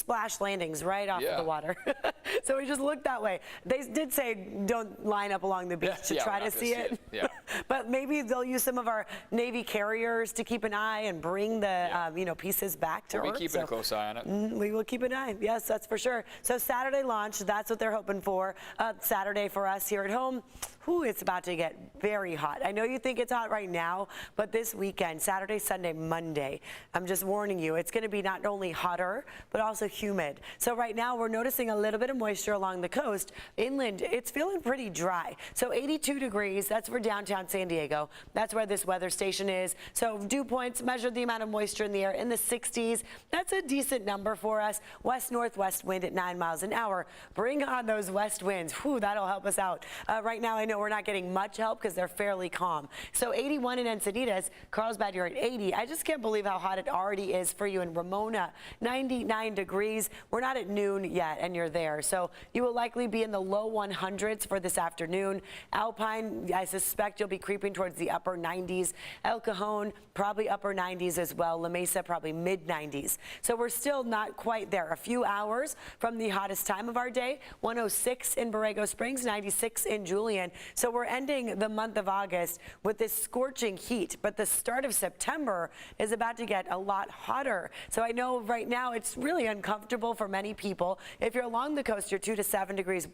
splash landings right off of the water. So we just looked that way. They did say don't line up along the beach to try to see it. Yeah. But maybe they'll use some of our Navy carriers to keep an eye and bring the pieces back to Earth. We'll be keeping a close eye on it. We will keep an eye. Yes, that's for sure. So Saturday launch, that's what they're hoping for. Saturday for us here at home. It's about to get very hot. I know you think it's hot right now, but this weekend, Saturday, Sunday, Monday, I'm just warning you, it's going to be not only hotter, but also humid. So right now, we're noticing a little bit of moisture along the coast. Inland, it's feeling pretty dry. So 82 degrees, that's for downtown San Diego. That's where this weather station is. So dew points measured the amount of moisture in the air in the 60s. That's a decent number for us. West-northwest wind at 9 miles an hour. Bring on those west winds. That'll help us out. Right now, I know we're not getting much help because they're fairly calm. So 81 in Encinitas, Carlsbad, you're at 80. I just can't believe how hot it already is for you in Ramona, 99 degrees. We're not at noon yet, and you're there. So you will likely be in the low 100s for this afternoon. Alpine, I suspect you'll be creeping towards the upper 90s. El Cajon, probably upper 90s as well. La Mesa, probably mid 90s. So we're still not quite there. A few hours from the hottest time of our day. 106 in Borrego Springs, 96 in Julian. So we're ending the month of August with this scorching heat, but the start of September is about to get a lot hotter. So I know right now it's really uncomfortable for many people. If you're along the coast, you're 2 to 7 degrees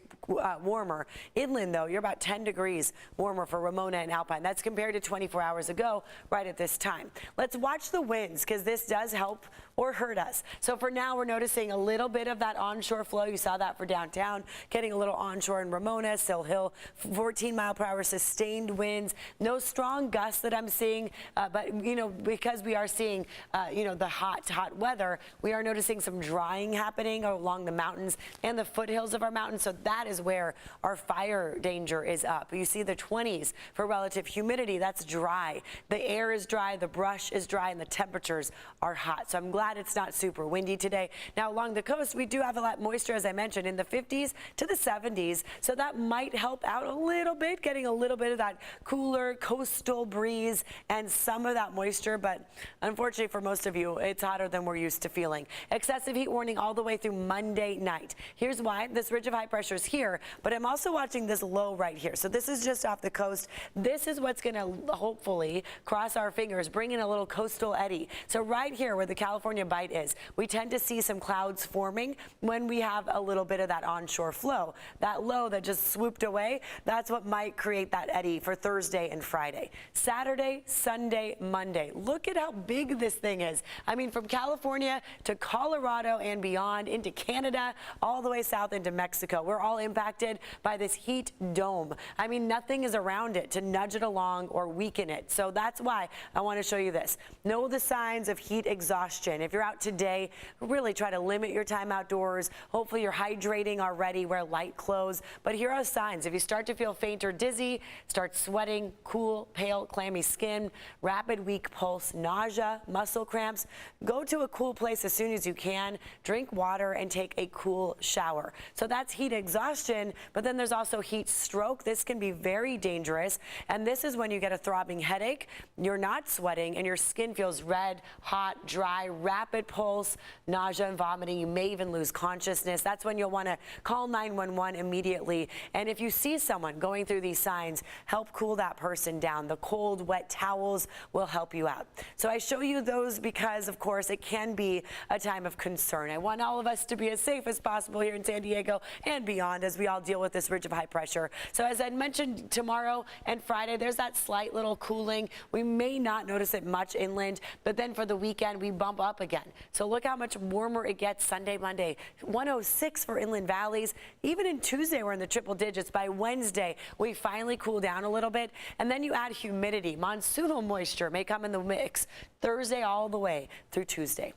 warmer. Inland, though, you're about 10 degrees warmer for Ramona and Alpine. That's compared to 24 hours ago, right at this time. Let's watch the winds, because this does help or hurt us. So for now, we're noticing a little bit of that onshore flow. You saw that for downtown, getting a little onshore in Ramona, Sill Hill, 14-mile-per-hour sustained winds. No strong gusts that I'm seeing, but because we are seeing the hot weather, we are noticing some drying happening along the mountains and the foothills of our mountains. So that is where our fire danger is up. You see the 20s for relative humidity. That's dry. The air is dry, the brush is dry, and the temperatures are hot. So I'm glad it's not super windy today. Now along the coast, we do have a lot of moisture, as I mentioned, in the 50s to the 70s. So that might help out a little bit, getting a little bit of that cooler coastal breeze and some of that moisture. But unfortunately for most of you, it's hotter than we're used to feeling. Excessive heat warning all the way through Monday night. Here's why. This ridge of high pressure is here, but I'm also watching this low right here. So this is just off the coast. This is what's going to hopefully, cross our fingers, bring in a little coastal eddy. So right here where the California Bight is, we tend to see some clouds forming when we have a little bit of that onshore flow. That low that just swooped away, that's what might create that eddy for Thursday and Friday. Saturday, Sunday, Monday. Look at how big this thing is. I mean, from California to Colorado and beyond, into Canada, all the way south into Mexico. We're all impacted by this heat dome. I mean, nothing is around it to nudge it along or weaken it. So that's why I want to show you this. Know the signs of heat exhaustion. If you're out today, really try to limit your time outdoors. Hopefully you're hydrating already, wear light clothes. But here are signs. If you start to feel faint or dizzy, start sweating, cool, pale, clammy skin, rapid weak pulse, nausea, muscle cramps, go to a cool place as soon as you can, drink water, and take a cool shower. So that's heat exhaustion, but then there's also heat stroke. This can be very dangerous, and this is when you get a throbbing headache, you're not sweating, and your skin feels red, hot, dry, rapid pulse, nausea and vomiting. You may even lose consciousness. That's when you'll want to call 911 immediately. And if you see someone going through these signs, help cool that person down. The cold, wet towels will help you out. So I show you those because, of course, it can be a time of concern. I want all of us to be as safe as possible here in San Diego and beyond as we all deal with this ridge of high pressure. So as I mentioned, tomorrow and Friday, there's that slight little cooling. We may not notice it much inland, but then for the weekend, we bump up again. So look how much warmer it gets Sunday, Monday. 106 for inland valleys. Even in Tuesday, we're in the triple digits. By Wednesday, we finally cool down a little bit. And then you add humidity. Monsoonal moisture may come in the mix Thursday all the way through Tuesday.